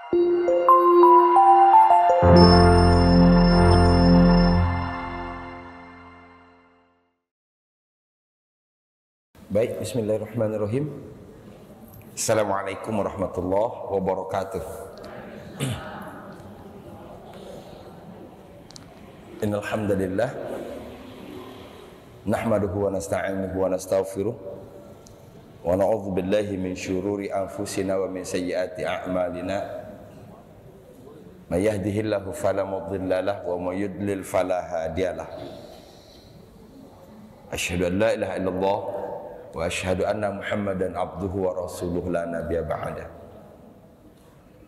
Baik, bismillahirrahmanirrahim. Assalamualaikum warahmatullahi wabarakatuh. Innal hamdalillah nahmaduhu wa nasta'inuhu wa nastaghfiruh wa na'udzu billahi min syururi anfusina wa min sayyiati a'malina. May yahdihillahu fala mudilla lahu wa may yudlil fala hadiyalah. Asyhadu an la ilaha illallah wa asyhadu anna Muhammadan abduhu wa rasuluhu la nabiyya ba'da.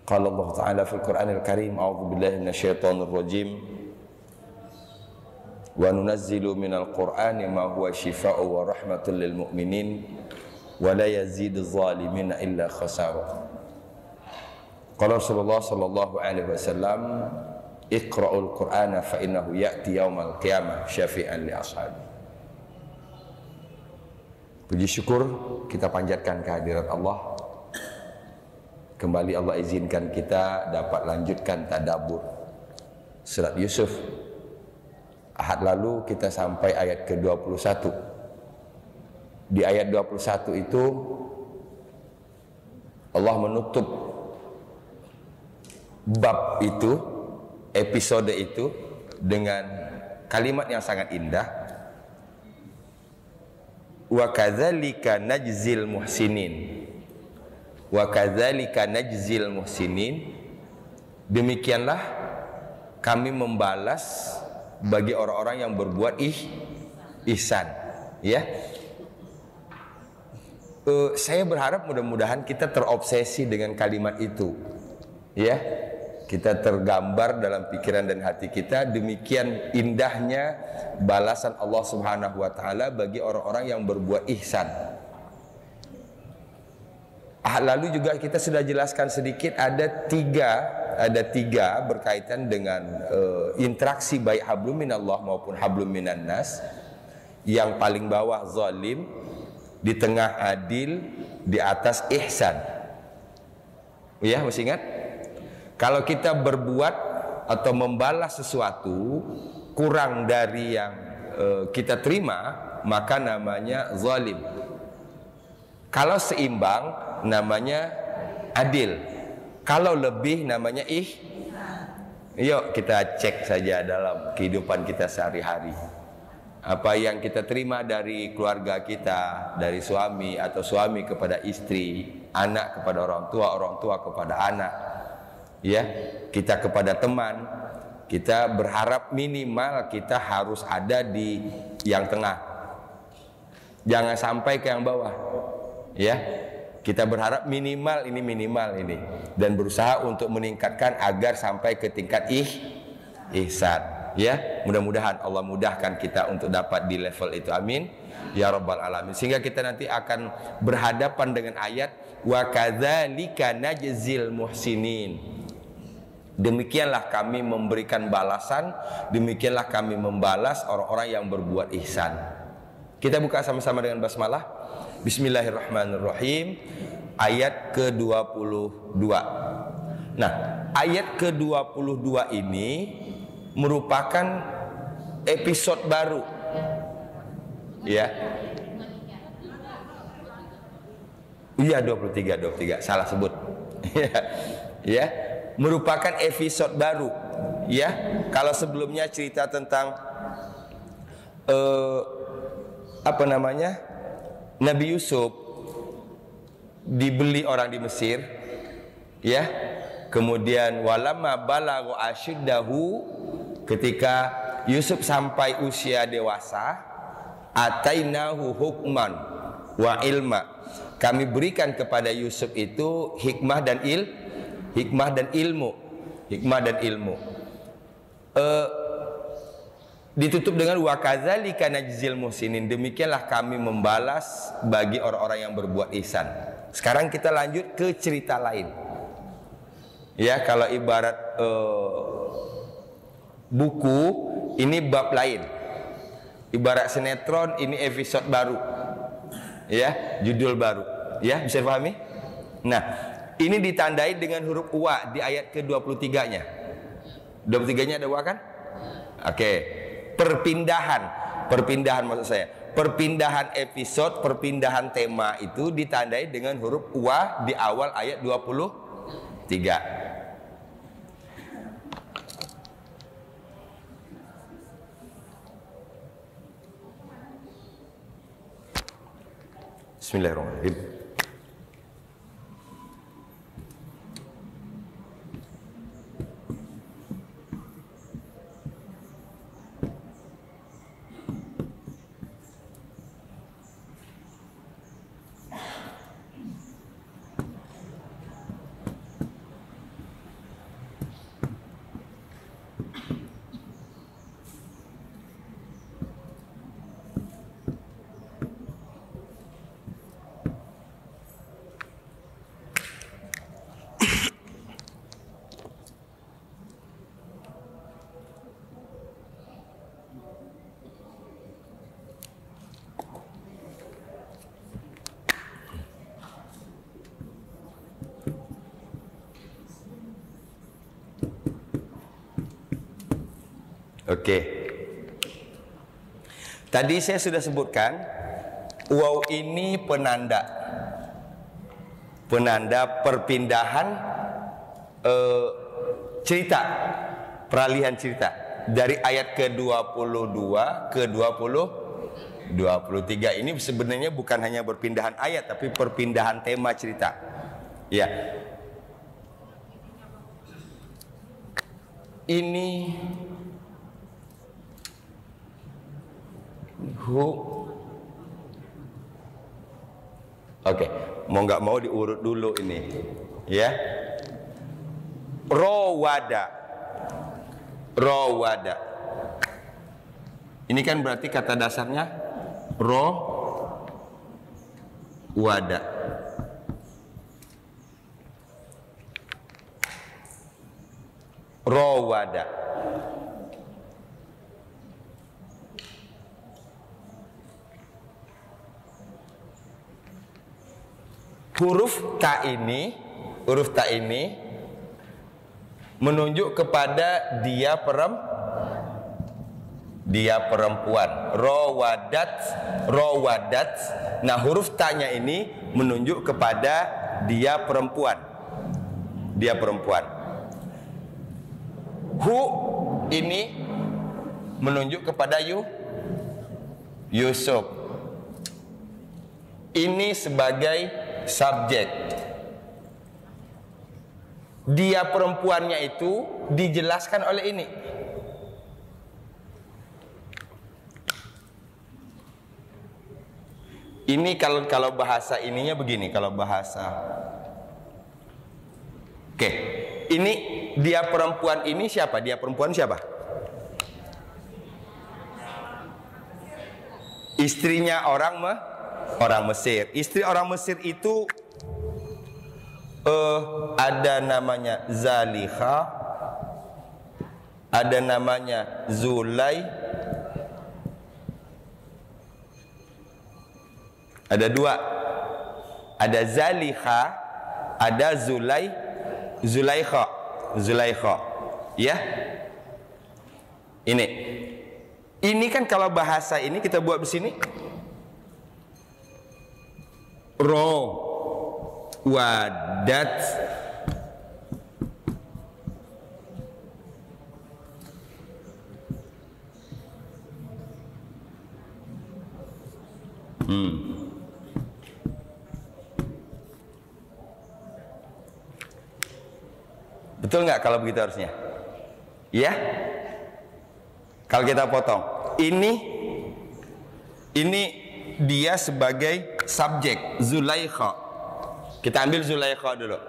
Qala Allah Ta'ala fil Qur'anil Karim, a'udzu billahi minasyaitonir rajim. Wa nunazzilu minal Qur'ani ma huwa syifaa'un wa rahmatul lil mu'minin wa la yaziduz zalimina illa khasara. Qala Rasulullah sallallahu alaihi wasallam, iqra'ul Qur'ana fa innahu ya'ti yaumal qiyamah syafi'an li ashabi. Puji syukur kita panjatkan kehadirat Allah. Kembali Allah izinkan kita dapat lanjutkan tadabbur surat Yusuf. Ahad lalu kita sampai ayat ke-21. Di ayat 21 itu Allah menutup bab itu, episode itu dengan kalimat yang sangat indah. Wa kadzalika najzil muhsinin. Wa kadzalika najzil muhsinin. Demikianlah kami membalas bagi orang-orang yang berbuat ihsan. Ya. Saya berharap mudah-mudahan kita terobsesi dengan kalimat itu. Ya. Kita tergambar dalam pikiran dan hati kita, demikian indahnya balasan Allah Subhanahu wa taala bagi orang-orang yang berbuat ihsan. Lalu juga kita sudah jelaskan sedikit ada tiga berkaitan dengan interaksi baik hablum minallah maupun hablum minan nas. Yang paling bawah zalim, di tengah adil, di atas ihsan. Ya, masih ingat? Kalau kita berbuat atau membalas sesuatu kurang dari yang kita terima, maka namanya zalim. Kalau seimbang, namanya adil. Kalau lebih, namanya Yuk kita cek saja dalam kehidupan kita sehari-hari. Apa yang kita terima dari keluarga kita, dari suami atau suami kepada istri, anak kepada orang tua kepada anak. Ya, kita kepada teman, kita berharap minimal kita harus ada di yang tengah. Jangan sampai ke yang bawah. Ya. Kita berharap minimal ini dan berusaha untuk meningkatkan agar sampai ke tingkat ihsan. Ya, mudah-mudahan Allah mudahkan kita untuk dapat di level itu. Amin. Ya rabbal alamin. Sehingga kita nanti akan berhadapan dengan ayat wa kadzalika najzil muhsinin. Demikianlah kami memberikan balasan, demikianlah kami membalas orang-orang yang berbuat ihsan. Kita buka sama-sama dengan basmalah. Bismillahirrahmanirrahim. Ayat ke-22. Nah, ayat ke-22 ini merupakan episode baru. Ya. Iya, 23, salah sebut. Ya. Merupakan episode baru, ya. Kalau sebelumnya cerita tentang Nabi Yusuf dibeli orang di Mesir, ya. Kemudian walamma balagha asyiddahu, ketika Yusuf sampai usia dewasa, atainahu hukman wa ilma, kami berikan kepada Yusuf itu hikmah dan ilmu. Ditutup dengan wa kadzalika najzil muhsinin, demikianlah kami membalas bagi orang-orang yang berbuat ihsan. Sekarang kita lanjut ke cerita lain. Ya, kalau ibarat buku, ini bab lain. Ibarat sinetron, ini episode baru. Ya, judul baru. Ya, bisa dipahami? Nah, ini ditandai dengan huruf wa di ayat ke-23-nya. 23-nya ada wa kan? Oke. Perpindahan maksud saya. Perpindahan episode, perpindahan tema itu ditandai dengan huruf wa di awal ayat 23. Bismillahirrahmanirrahim. Oke. Tadi saya sudah sebutkan waw ini penanda perpindahan cerita, peralihan cerita dari ayat ke-22 ke 23. Ini sebenarnya bukan hanya perpindahan ayat tapi perpindahan tema cerita. Ya. Ini Oke, mau nggak mau diurut dulu ini, ya. Rawada. Ini kan berarti kata dasarnya rawada. Rawada. Huruf ta ini menunjuk kepada dia perempuan. Rawadat. Nah, huruf ta-nya ini menunjuk kepada dia perempuan. Hu ini menunjuk kepada Yusuf. Ini sebagai subjek. Dia perempuannya itu dijelaskan oleh ini. Ini kalau bahasa ininya begini, kalau bahasa. Oke. Ini dia perempuan ini siapa? Dia perempuan siapa? Istrinya orang Mesir. Istri orang Mesir itu ada namanya Zalikha, ada namanya Zulay, ada dua, ada Zalikha, ada Zulaikha, ya. Ini kan kalau bahasa ini kita buat di sini. Wadat. Betul nggak kalau begitu harusnya? Ya? Kalau kita potong, ini dia sebagai subjek, Zulaikha. Kita ambil Zulaikha dulu,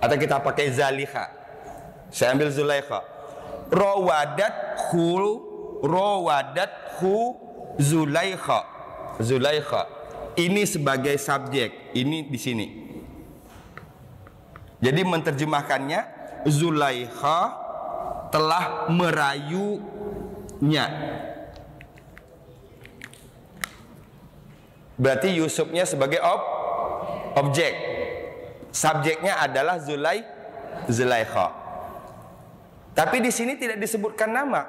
atau kita pakai Zalikha. Saya ambil Zulaikha. Rawadathu Zulaikha. Ini sebagai subjek, ini di sini. Jadi menerjemahkannya, Zulaikha telah merayunya. Berarti Yusufnya sebagai objek. Subjeknya adalah Zulaikha. Tapi di sini tidak disebutkan nama.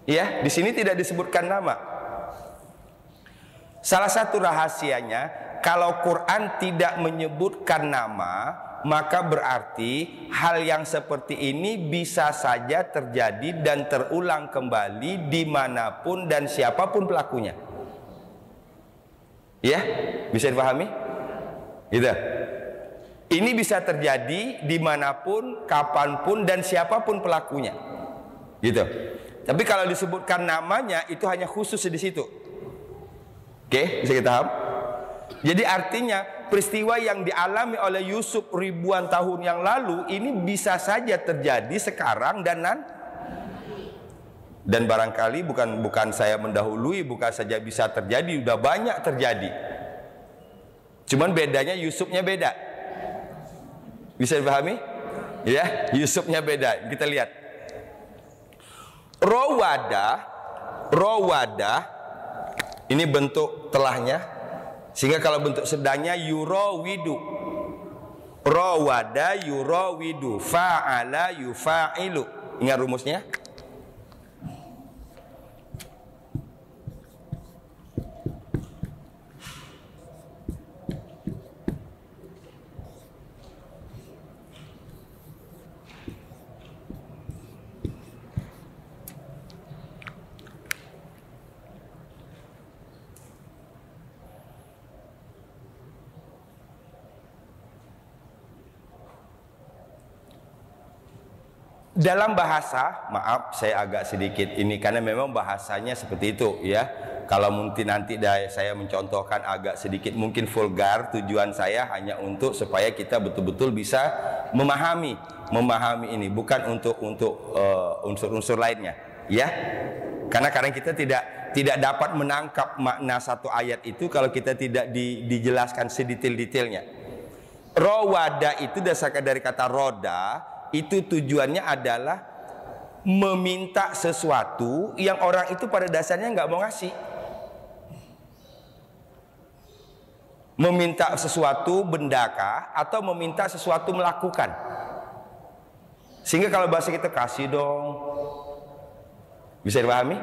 Ya, di sini tidak disebutkan nama. Salah satu rahasianya, kalau Quran tidak menyebutkan nama, maka berarti hal yang seperti ini bisa saja terjadi dan terulang kembali dimanapun dan siapapun pelakunya. Ya, bisa dipahami? Gitu. Ini bisa terjadi dimanapun, kapanpun, dan siapapun pelakunya. Gitu. Tapi kalau disebutkan namanya, itu hanya khusus di situ. Oke, bisa kita paham? Jadi artinya peristiwa yang dialami oleh Yusuf ribuan tahun yang lalu ini bisa saja terjadi sekarang dan barangkali bukan saya mendahului, bukan saja bisa terjadi, udah banyak terjadi. Cuman bedanya Yusufnya beda. Bisa dipahami? Ya, Yusufnya beda. Kita lihat. Rawada ini bentuk telahnya. Sehingga kalau bentuk sedangnya yurawidu. Rawada yurawidu, fa'ala yufa'ilu. Ingat rumusnya? Dalam bahasa, maaf saya agak sedikit ini karena memang bahasanya seperti itu ya. Kalau mungkin nanti saya mencontohkan agak sedikit mungkin vulgar, tujuan saya hanya untuk supaya kita betul-betul bisa memahami ini, bukan untuk unsur-unsur lainnya ya. Karena kadang kita tidak dapat menangkap makna satu ayat itu kalau kita tidak dijelaskan sedetail-detailnya. Rawada itu dasarkan dari kata roda. Itu tujuannya adalah meminta sesuatu yang orang itu pada dasarnya nggak mau ngasih. Meminta sesuatu bendakah atau meminta sesuatu melakukan. Sehingga kalau bahasa kita kasih dong. Bisa dipahami?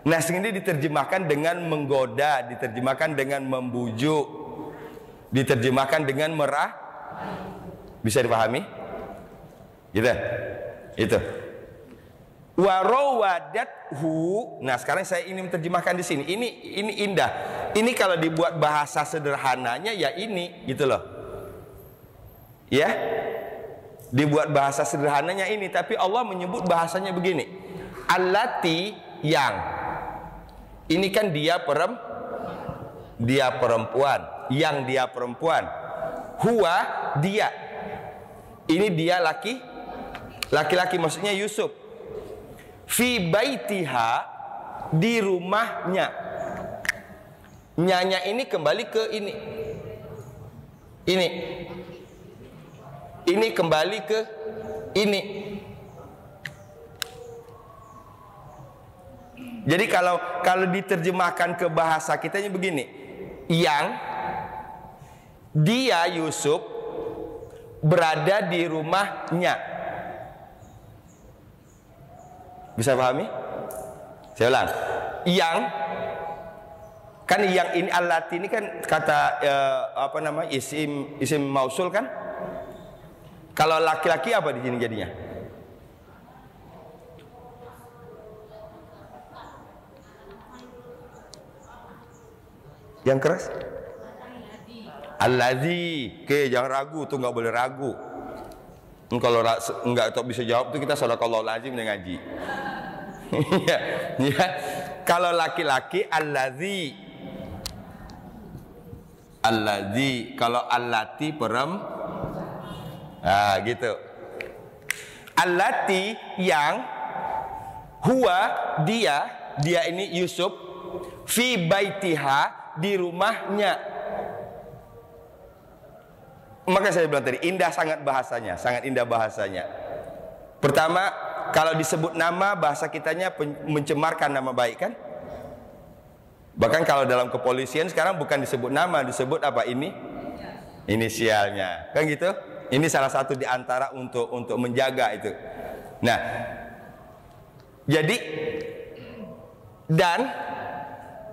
Nah, sehingga diterjemahkan dengan menggoda, diterjemahkan dengan membujuk, diterjemahkan dengan merah. Bisa dipahami? Gitu. Itu. Warawadathu. Nah, sekarang saya ingin menerjemahkan di sini. Ini indah. Ini kalau dibuat bahasa sederhananya ya ini, gitu loh. Ya. Dibuat bahasa sederhananya ini, tapi Allah menyebut bahasanya begini. Allati yang. Ini kan dia perempuan, yang dia perempuan. Huwa dia. Ini dia laki-laki maksudnya Yusuf. Fi baitiha, di rumahnya. Nyanya ini kembali ke ini. Ini kembali ke ini. Jadi kalau diterjemahkan ke bahasa kitanya begini. Yang dia Yusuf berada di rumahnya. Bisa pahami? Saya ulang. Yang kan yang ini allati ini kan kata isim mausul kan? Kalau laki-laki apa di sini jadinya? Yang keras? Allazi. Oke, jangan ragu tuh, nggak boleh ragu. Kalau nggak bisa jawab tuh kita shadaqallahul azim dengan ngaji. Ya. Kalau laki-laki allazi. Kalau allati nah, gitu. Allati yang huwa dia ini Yusuf fi baitiha di rumahnya. Maka saya bilang tadi indah sangat bahasanya, sangat indah bahasanya. Pertama, kalau disebut nama bahasa kitanya mencemarkan nama baik kan? Bahkan kalau dalam kepolisian sekarang bukan disebut nama, disebut apa ini? inisialnya, kan gitu. Ini salah satu di antara untuk menjaga itu. Nah, jadi dan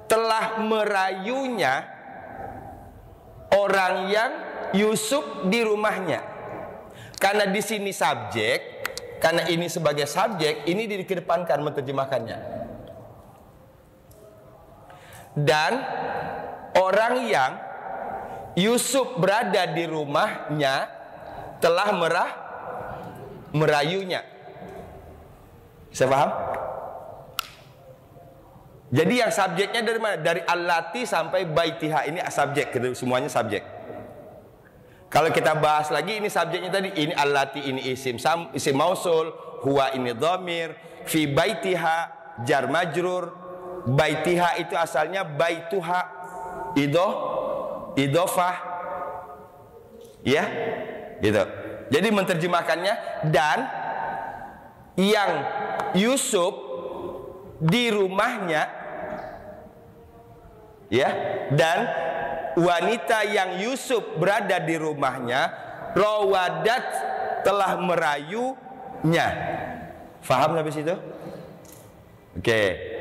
telah merayunya orang yang Yusuf di rumahnya. Karena di sini subjek, karena ini sebagai subjek, ini dikedepankan menerjemahkannya. Dan orang yang Yusuf berada di rumahnya telah merayunya. Bisa paham? Jadi yang subjeknya dari mana? Dari allati sampai baitiha, ini subjek, semuanya subjek. Kalau kita bahas lagi, ini subjeknya tadi, ini allati, ini isim mausul, huwa ini dhamir, fi baitiha jar majrur, baitiha itu asalnya baituha, idofah, ya, gitu. Jadi menerjemahkannya, dan yang Yusuf di rumahnya, ya, dan wanita yang Yusuf berada di rumahnya, rawadat telah merayunya. Faham habis itu? Oke.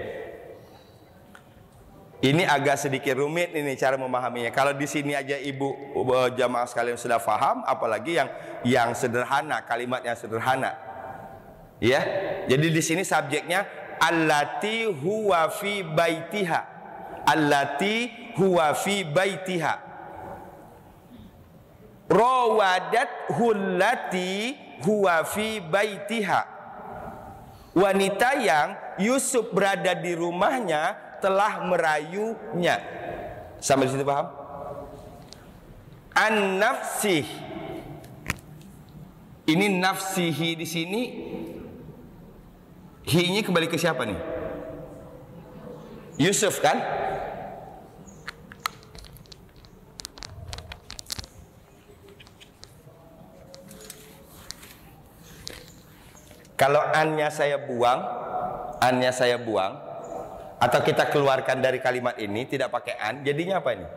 Ini agak sedikit rumit ini cara memahaminya. Kalau di sini aja ibu jamaah sekalian sudah faham, apalagi yang sederhana, kalimat yang sederhana. Ya. Jadi di sini subjeknya allati huwa fi baitiha. Allati huwa fi baitiha. Rawadat hullati huwa fi baitiha. Wanita yang Yusuf berada di rumahnya telah merayunya. Sampai di situ paham? An-nafsih. Ini nafsihi di sini. Hi-nya kembali ke siapa nih? Yusuf kan? Kalau an-nya saya buang, atau kita keluarkan dari kalimat ini tidak pakai an, jadinya apa ini?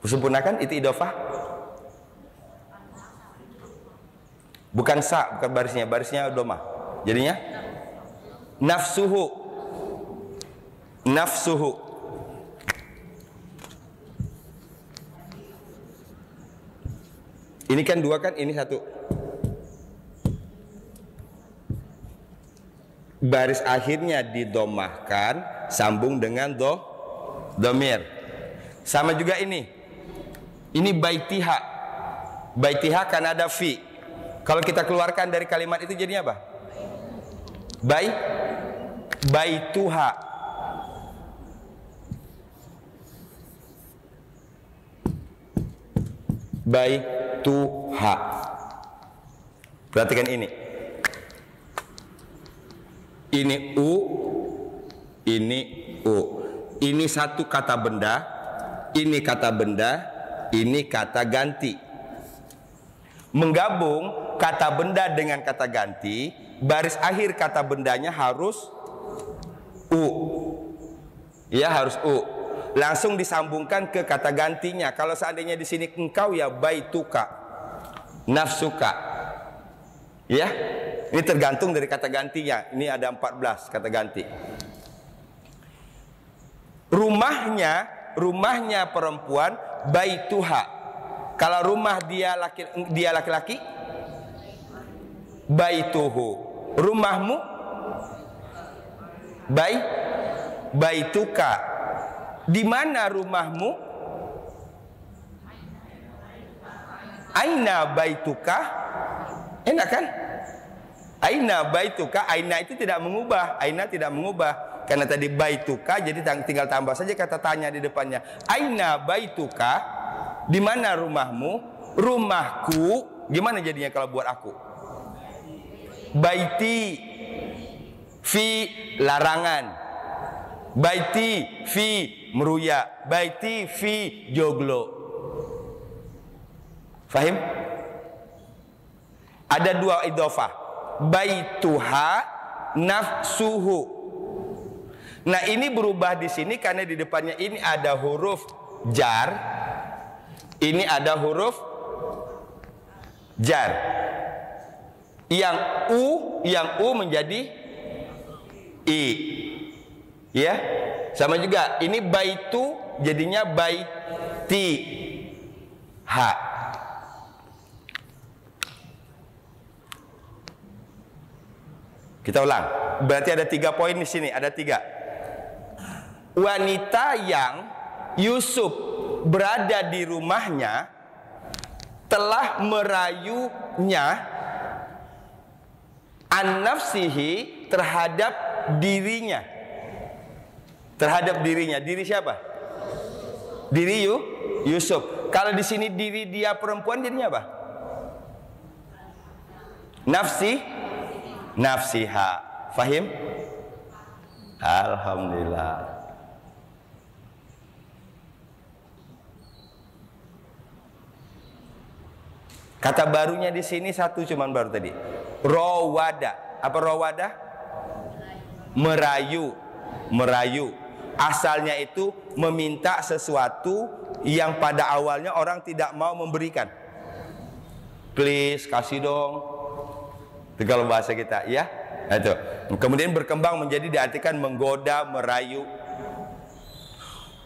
Sempurnakan itu idofah. Bukan sa, bukan barisnya domah. Jadinya nafsuhu. Nafsuhu. Ini kan dua kan, ini satu. Baris akhirnya didomahkan, sambung dengan domir. Sama juga ini. Ini baitiha. Baitiha kan ada fi. Kalau kita keluarkan dari kalimat itu jadinya apa? Baituha. Baituha. Perhatikan ini. Ini u, ini u. Ini satu kata benda, ini kata benda, ini kata ganti. Menggabung kata benda dengan kata ganti, baris akhir kata bendanya harus u. Ya, harus u. Langsung disambungkan ke kata gantinya. Kalau seandainya di sini engkau, ya baituka, nafsuka. Ya, ini tergantung dari kata gantinya. Ini ada 14 kata ganti. Rumahnya perempuan, baituha. Kalau rumah dia laki-laki, baituhu. Rumahmu, baituka. Di mana rumahmu? Aina baituka? Enak kan? Aina baituka, aina itu tidak mengubah. Aina tidak mengubah. Karena tadi baituka, jadi tinggal tambah saja kata tanya di depannya. Aina baituka? Di mana rumahmu? Rumahku. Gimana jadinya kalau buat aku? Baiti fi larangan. Baiti fi meruya. Baiti fi joglo. Fahim? Ada dua idofah. baituha nafsuhu. Nah, ini berubah di sini karena di depannya ini ada huruf jar. Ini ada huruf jar. Yang U menjadi I. Ya. Sama juga, ini baitu jadinya baiti ha. Kita ulang. Berarti ada 3 poin di sini, ada 3. Wanita yang Yusuf berada di rumahnya telah merayunya an-nafsihi terhadap dirinya. Terhadap dirinya. Diri siapa? Diri Yusuf. Kalau di sini diri dia perempuan jadinya apa? Nafsiha. Fahim? Alhamdulillah. Kata barunya di sini satu cuman baru tadi. Rawada. Apa rawada? Merayu. Asalnya itu meminta sesuatu yang pada awalnya orang tidak mau memberikan. Please, kasih dong. Itu kalau bahasa kita, ya. Itu. Kemudian berkembang menjadi diartikan menggoda, merayu.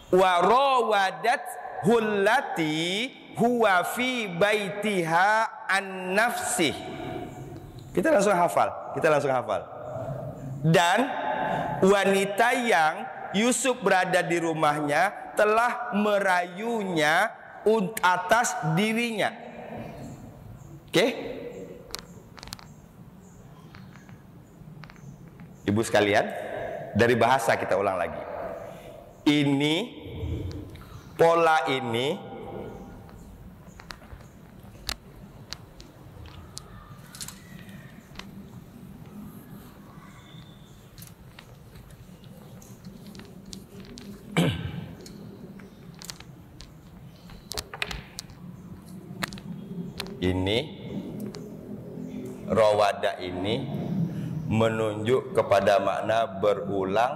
Wa rawadat hullati huwa fi baitiha an nafsih. Kita langsung hafal. Dan wanita yang Yusuf berada di rumahnya telah merayunya atas dirinya. Oke? Ibu sekalian, dari bahasa kita ulang lagi. Ini pola ini rawada ini menunjuk kepada makna berulang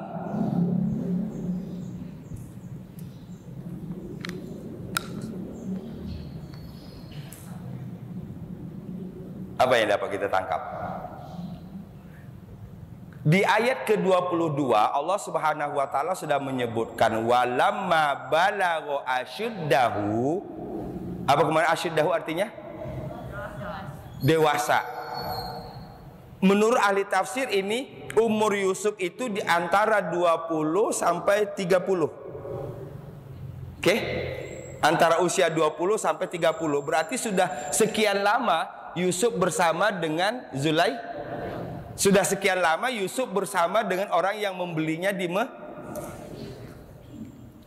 apa yang dapat kita tangkap? Di ayat ke-22 Allah Subhanahu wa taala sudah menyebutkan walamma balagha asyuddahu. Apa kemarin asyuddahu artinya? Dewasa. Menurut ahli tafsir ini umur Yusuf itu di antara 20 sampai 30. Oke? Antara usia 20 sampai 30. Berarti sudah sekian lama Yusuf bersama dengan Zulai. Sudah sekian lama Yusuf bersama dengan orang yang membelinya di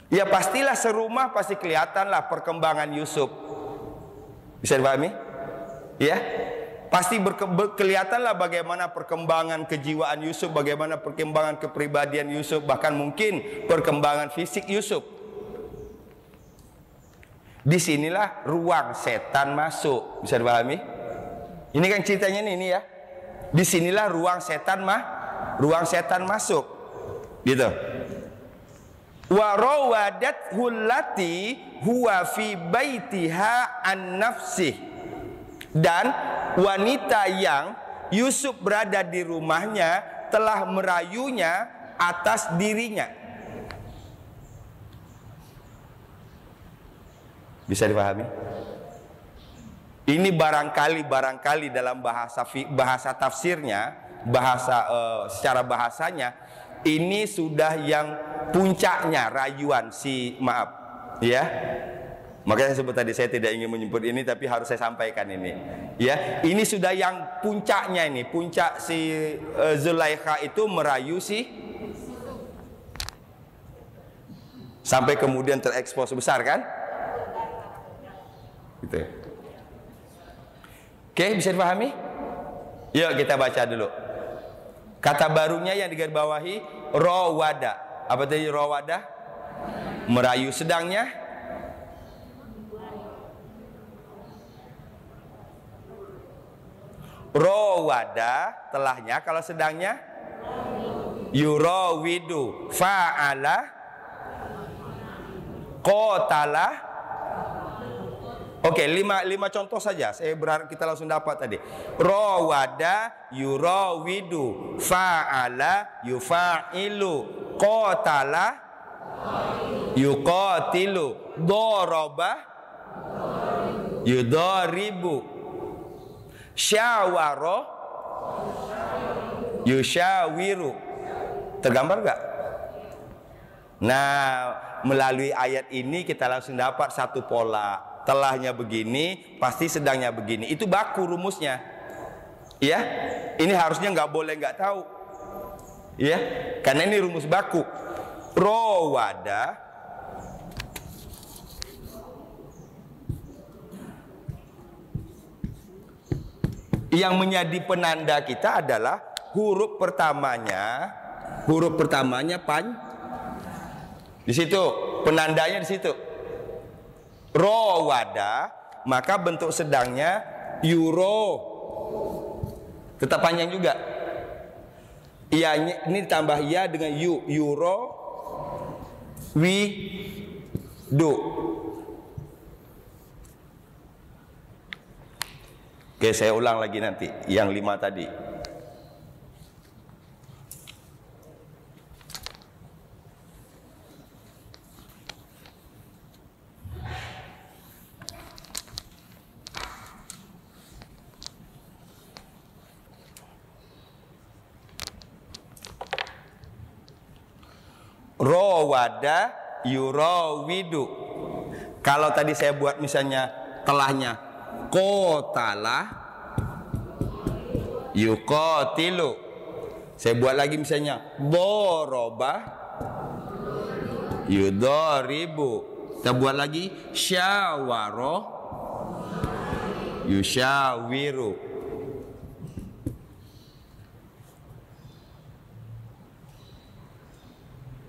Ya pastilah serumah, pasti kelihatan lah perkembangan Yusuf. Bisa dipahami? Ya, pasti kelihatan lah bagaimana perkembangan kejiwaan Yusuf, bagaimana perkembangan kepribadian Yusuf, bahkan mungkin perkembangan fisik Yusuf. Disinilah ruang setan masuk. Bisa dipahami? Ini kan ceritanya ini ya. Disinilah ruang setan masuk. Gitu. Wa rawadat hullati huwa fi baitiha an nafsih. Dan wanita yang Yusuf berada di rumahnya telah merayunya atas dirinya. Bisa dipahami? Ini barangkali dalam bahasa tafsirnya, secara bahasanya ini sudah yang puncaknya rayuan ya. Makanya saya sebut tadi, saya tidak ingin menyebut ini tapi harus saya sampaikan ini. Ya, ini sudah yang puncaknya ini, puncak si Zulaikha itu merayu si sampai kemudian terekspos besar kan? Gitu. Oke, bisa dipahami? Yuk kita baca dulu. Kata barunya yang digarisbawahi rawada. Apa tadi rawada? Merayu. Sedangnya Rawada telahnya, kalau sedangnya yurawidu, fa'ala, qatala. Oke, lima contoh saja. Saya berharap kita langsung dapat tadi. Rawada, yurawidu, fa'ala, yufa'ilu, qatala, yuqatilu, daraba, yudaribu, syawara, yusyawiru. Tergambar gak? Nah, melalui ayat ini kita langsung dapat satu pola. Telahnya begini, pasti sedangnya begini. Itu baku rumusnya. Ya, ini harusnya nggak boleh nggak tahu. Ya, karena ini rumus baku. Rawada, yang menjadi penanda kita adalah huruf pertamanya di situ, penandanya di situ. Rawada, maka bentuk sedangnya yuro, tetap panjang juga. Iya, ini ditambah ya dengan yuro, do. Oke, saya ulang lagi nanti yang 5 tadi. Rawada, yurawidu. Kalau tadi saya buat misalnya telahnya qatala, yuqatilu. Saya buat lagi misalnya daraba, yudaribu. Kita buat lagi syawara, yusyawiru.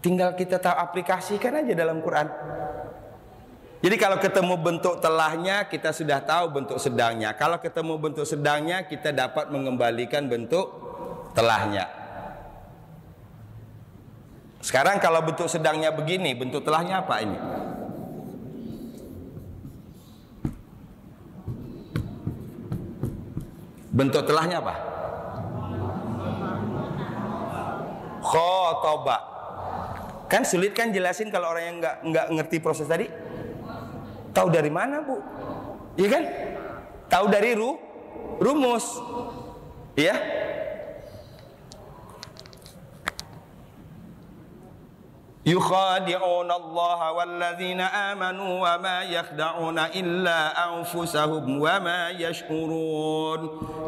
Tinggal kita tahu aplikasikan aja dalam Quran. Jadi kalau ketemu bentuk telahnya, kita sudah tahu bentuk sedangnya. Kalau ketemu bentuk sedangnya, kita dapat mengembalikan bentuk telahnya. Sekarang kalau bentuk sedangnya begini, bentuk telahnya apa ini? Bentuk telahnya apa? Khotoba. Kan sulit kan jelasin kalau orang yang nggak ngerti proses tadi. Tahu dari mana, Bu? Iya kan? Tahu dari rumus. Iya? Yukhadi'una Allah walladzina amanu wa ma yakhda'una illa anfusahum wa ma yash'urun.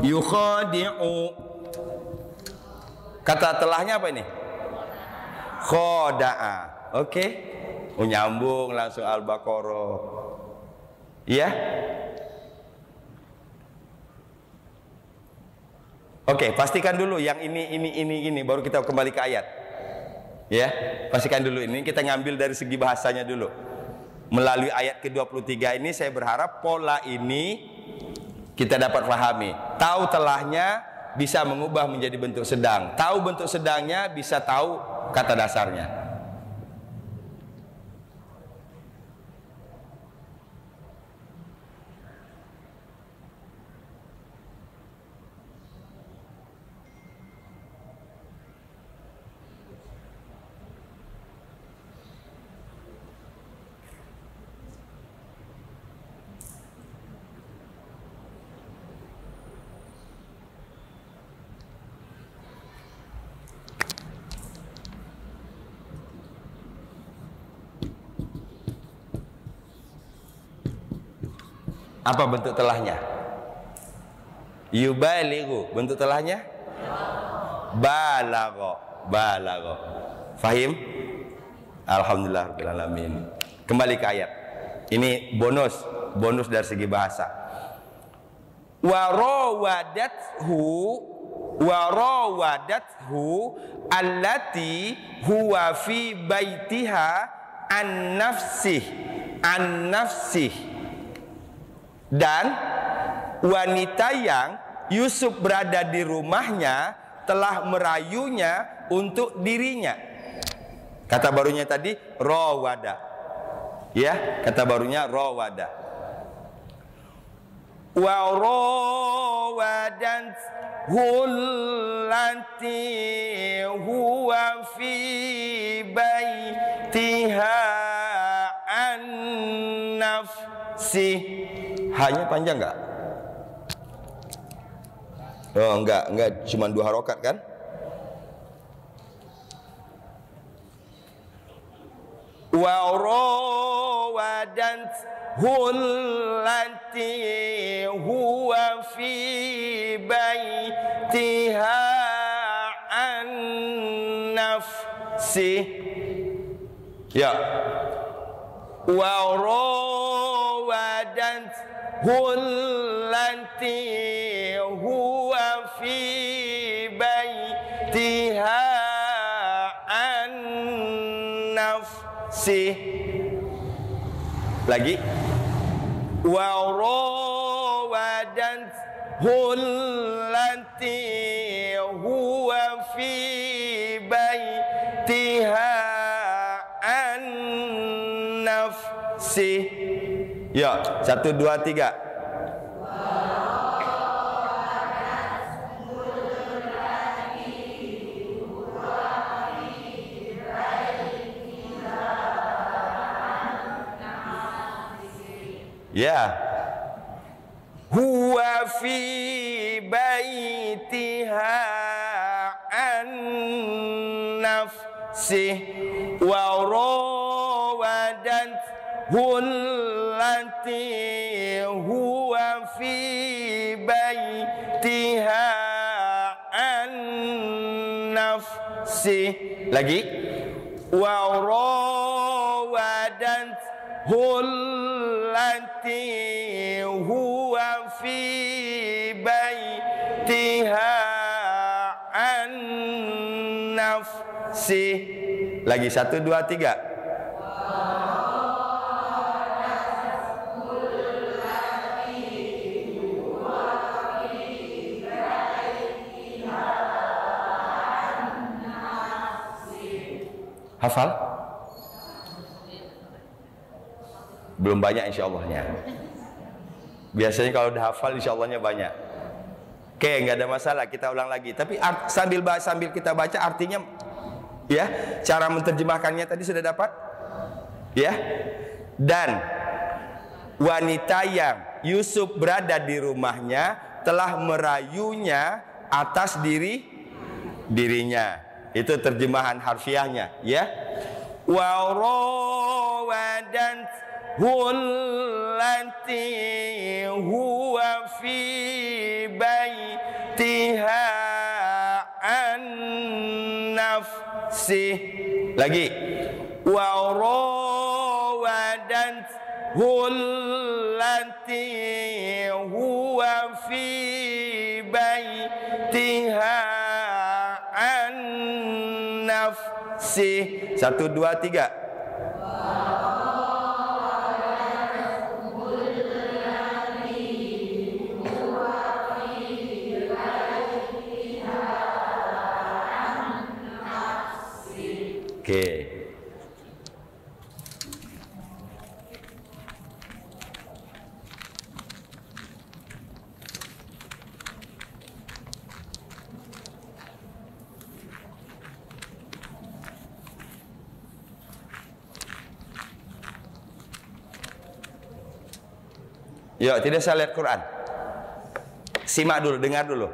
Yukhadi'u. Kata telahnya apa ini? Khoda'a. Oke. Nyambung langsung Al-Baqarah. Iya? Oke, pastikan dulu yang ini baru kita kembali ke ayat. Ya, pastikan dulu ini kita ngambil dari segi bahasanya dulu. Melalui ayat ke-23 ini saya berharap pola ini kita dapat pahami. Tahu telahnya bisa mengubah menjadi bentuk sedang. Tahu bentuk sedangnya bisa tahu kata dasarnya. Apa bentuk telahnya? Yubalighu. Bentuk telahnya? Balagho. Fahim? Alhamdulillah rabbil alamin. Kembali ke ayat. Ini bonus dari segi bahasa. Warawadathu allati huwa fi baitiha an nafsih. Dan wanita yang Yusuf berada di rumahnya, telah merayunya untuk dirinya. Kata barunya tadi rawada. Ya, kata barunya rawada. Wa rawadan hullati huwa fi baitiha an nafsi. Hanya panjang enggak? Oh, enggak, cuma 2 harokat kan? Wa rawadan hullati huwa fi baitiha an nafsi. Ya. Wa rawadan hullati huwa fi baitiha an nafsi. Lagi. Wa rawadan hullati huwa fi baitiha an nafsi. Ya, 1, 2, 3. Ya. Huwa fi baitiha an nafsi wa rawadan hullati huwa fi baitiha an nafsi. Lagi. Wa rawadan hullati huwa fi baitiha an nafsi. Lagi 1, 2, 3. Hafal? Belum banyak insyaallah-nya. Biasanya kalau udah hafal insyaallah-nya banyak. Oke, nggak ada masalah, kita ulang lagi. Tapi sambil kita baca artinya, ya, cara menerjemahkannya tadi sudah dapat, ya. Dan wanita yang Yusuf berada di rumahnya telah merayunya atas dirinya. Itu terjemahan harfiahnya, ya. Wa rawadan hullati huwa fi baitiha an nafsi. Lagi. Wa rawadan hullati huwa fi baitiha an nafsi. 1, 2, 3. Oke. Yuk, tidak usah lihat Quran. Simak dulu, dengar dulu.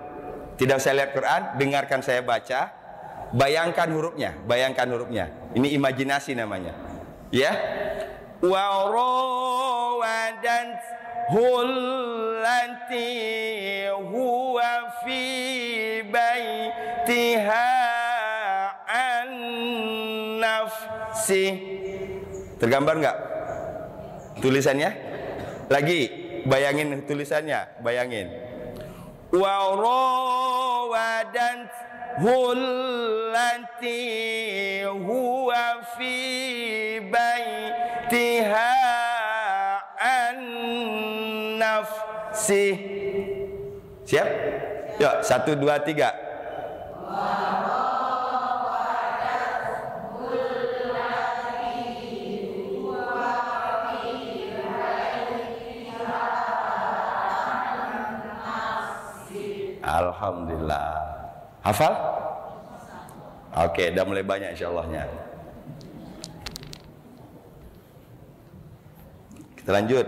Tidak usah lihat Quran, dengarkan saya baca. Bayangkan hurufnya, Ini imajinasi namanya. Ya. Wa rawadan hullati huwa fi baitiha an nafsi. Tergambar enggak tulisannya? Lagi, bayangin tulisannya, bayangin. Wa rawadan hullati huwa fi baitiha an nafsi. Siap? Yuk, 1, 2, 3. Alhamdulillah. Hafal? Oke, udah mulai banyak insyaallah-nya. Kita lanjut.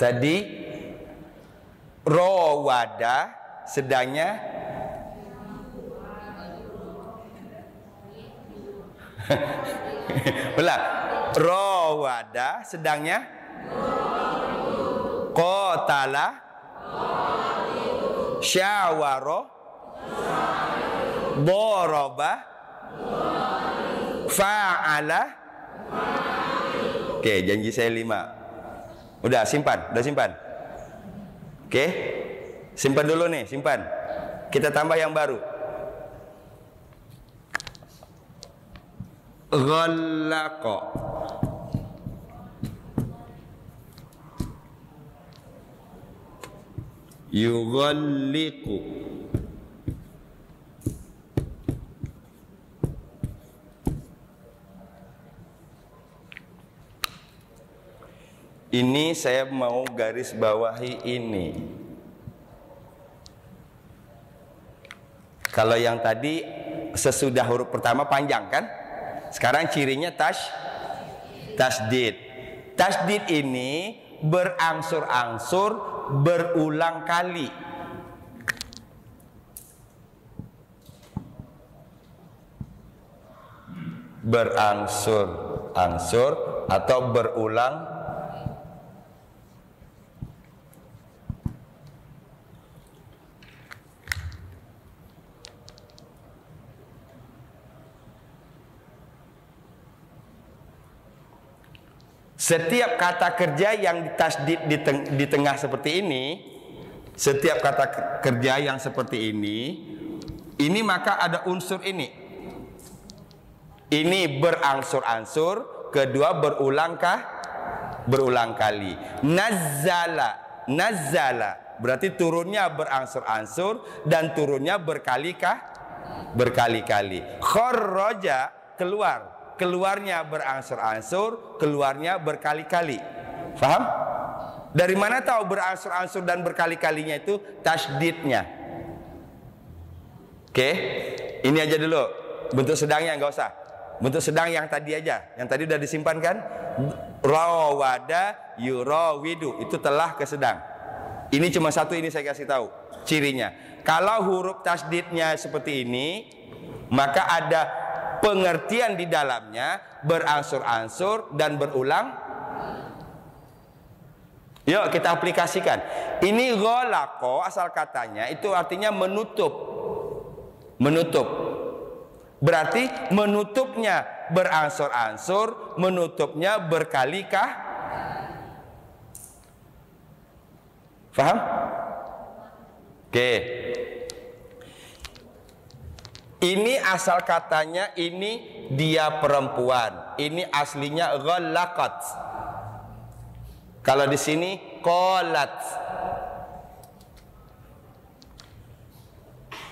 Tadi rawada sedangnya ulang. Rawada sedangnya qatala syawara daraba fa'ala. Oke, janji saya 5. Udah simpan, udah simpan. Oke, simpan dulu nih, simpan. Kita tambah yang baru. Ghallaqa, yughalliqu, ini saya mau garis bawahi ini. Kalau yang tadi sesudah huruf pertama panjang kan? Sekarang cirinya tasdid. Tasdid ini berangsur-angsur berulang kali. Berangsur-angsur atau berulang. Setiap kata kerja yang ditasdid di tengah seperti ini, setiap kata kerja yang seperti ini maka ada unsur ini. Ini berangsur-angsur, kedua berulang kali. Nazzala, nazzala berarti turunnya berangsur-angsur dan turunnya berkali-kali. Kharraja, keluar. Keluarnya berangsur-angsur, keluarnya berkali-kali. Paham? Dari mana tahu berangsur-angsur dan berkali-kalinya itu? Tasdidnya. Oke, ini aja dulu. Bentuk sedangnya nggak usah. Bentuk sedang yang tadi aja. Yang tadi udah disimpan kan? Rawada, yurawidu. Itu telah ke sedang. Ini cuma satu, ini saya kasih tahu cirinya. Kalau huruf tasdidnya seperti ini, maka ada pengertian di dalamnya berangsur-angsur dan berulang. Yuk kita aplikasikan. Ini ghalaqo asal katanya itu artinya menutup. Menutup. Berarti menutupnya berangsur-angsur, menutupnya berkali-kah. Faham? Oke. Ini asal katanya ini dia perempuan. Ini aslinya ghalaqat. Kalau di sini qalat.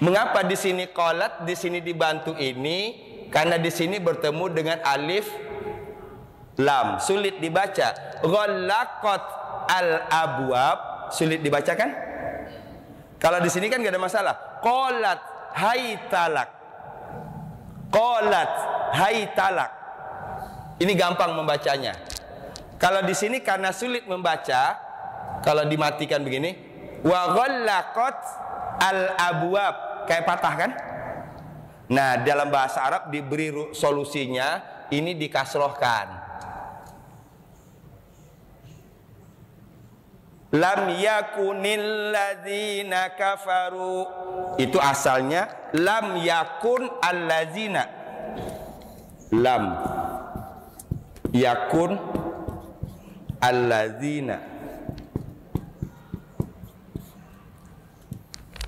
Mengapa di sini qalat, di sini dibantu ini? Karena di sini bertemu dengan alif lam, sulit dibaca. Ghalaqat al-abwab, sulit dibaca kan? Kalau di sini kan gak ada masalah. Qalat haytalak. Qalat haytalak. Ini gampang membacanya. Kalau di sini karena sulit membaca, kalau dimatikan begini, wa ghallaqat al-abwab, kayak patah kan? Nah, dalam bahasa Arab diberi solusinya, ini dikasrohkan. Lam yakunil ladzina kafaru. Itu asalnya lam yakun alladzina. Lam yakun alladzina.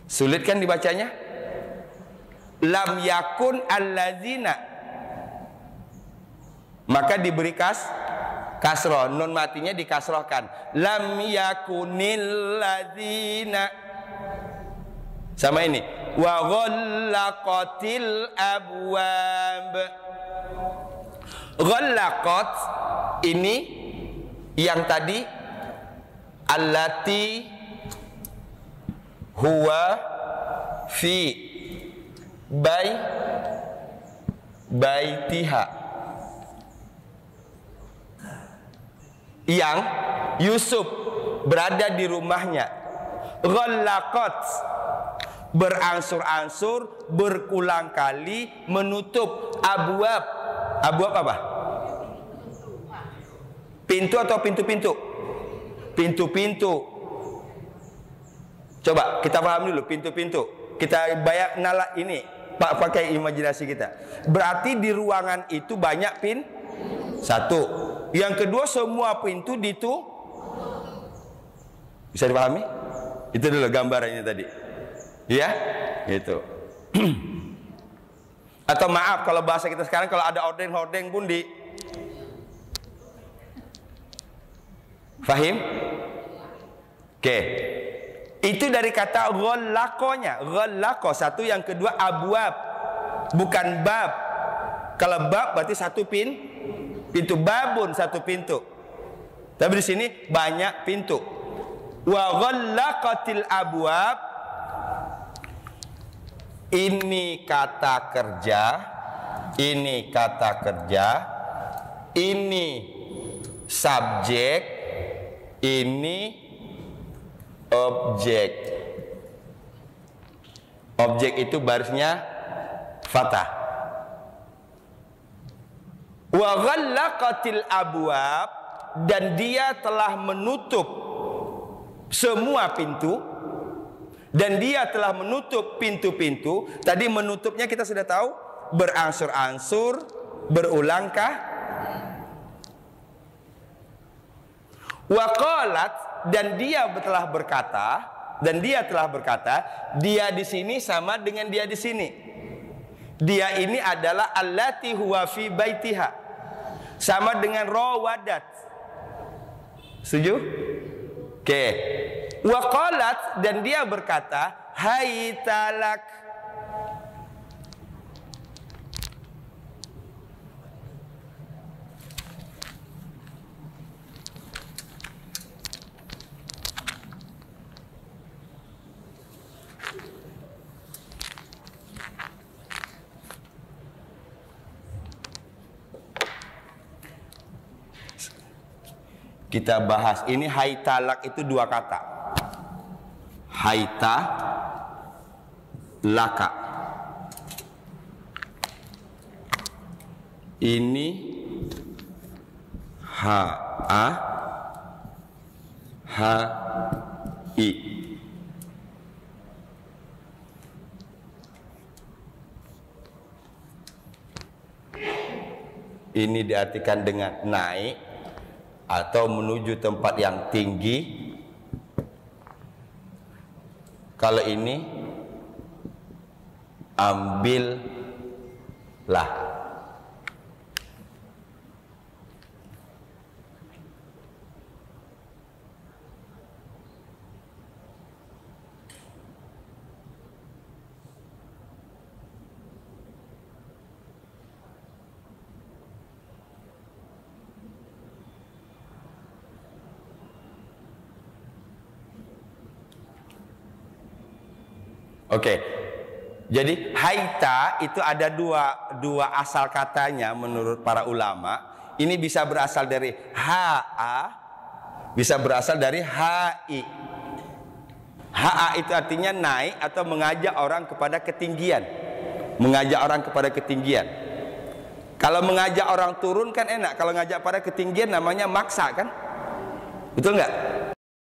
Sulit kan dibacanya? Lam yakun alladzina. Maka diberi kasroh, nun matinya dikasrohkan. Lam yakunil ladzina. Sama ini. Wa ghallaqatil abwab. Ghallaqat ini yang tadi allati huwa fi baitiha, yang Yusuf berada di rumahnya. Ghallaqat berangsur-angsur, berulang kali menutup abwab. Abwab apa? Pintu atau pintu-pintu? Pintu-pintu. Coba kita paham dulu pintu-pintu. Kita bayang nala ini, Pak, pakai imajinasi kita. Berarti di ruangan itu banyak satu. Yang kedua, semua pintu bisa dipahami? Itu dulu gambarannya tadi. Ya, itu. Atau maaf kalau bahasa kita sekarang, kalau ada hordeng-hordeng pun Fahim? Oke. Itu dari kata ghallaqonya. Ghallaqo satu, yang kedua abwab. Bukan bab. Kalau bab berarti satu pintu, babun satu pintu. Tapi di sini banyak pintu. Wa ghallaqatil abwab. Ini kata kerja. Ini kata kerja. Ini subjek. Ini objek. Objek itu barisnya fathah. Wa ghallaqatil abwab, dan dia telah menutup semua pintu, dan dia telah menutup pintu-pintu. Tadi menutupnya kita sudah tahu, berangsur-angsur, berulangkah. Wa qalat, dan dia telah berkata, dia di sini sama dengan dia di sini. Dia ini adalah allati huwa fi baitiha, sama dengan rawadat. Setuju? Oke. Wa qalat, dan dia berkata, haytalak. Kita bahas ini, haytalak itu dua kata. Hayta laka. Ini i. Ini diartikan dengan naik atau menuju tempat yang tinggi. Kalau ini ambillah. Oke, Jadi haita itu ada dua asal katanya menurut para ulama. Ini bisa berasal dari ha'a, bisa berasal dari ha'i. Ha'a itu artinya naik atau mengajak orang kepada ketinggian. Mengajak orang kepada ketinggian. Kalau mengajak orang turun kan enak. Kalau ngajak pada ketinggian namanya maksa kan? Betul nggak?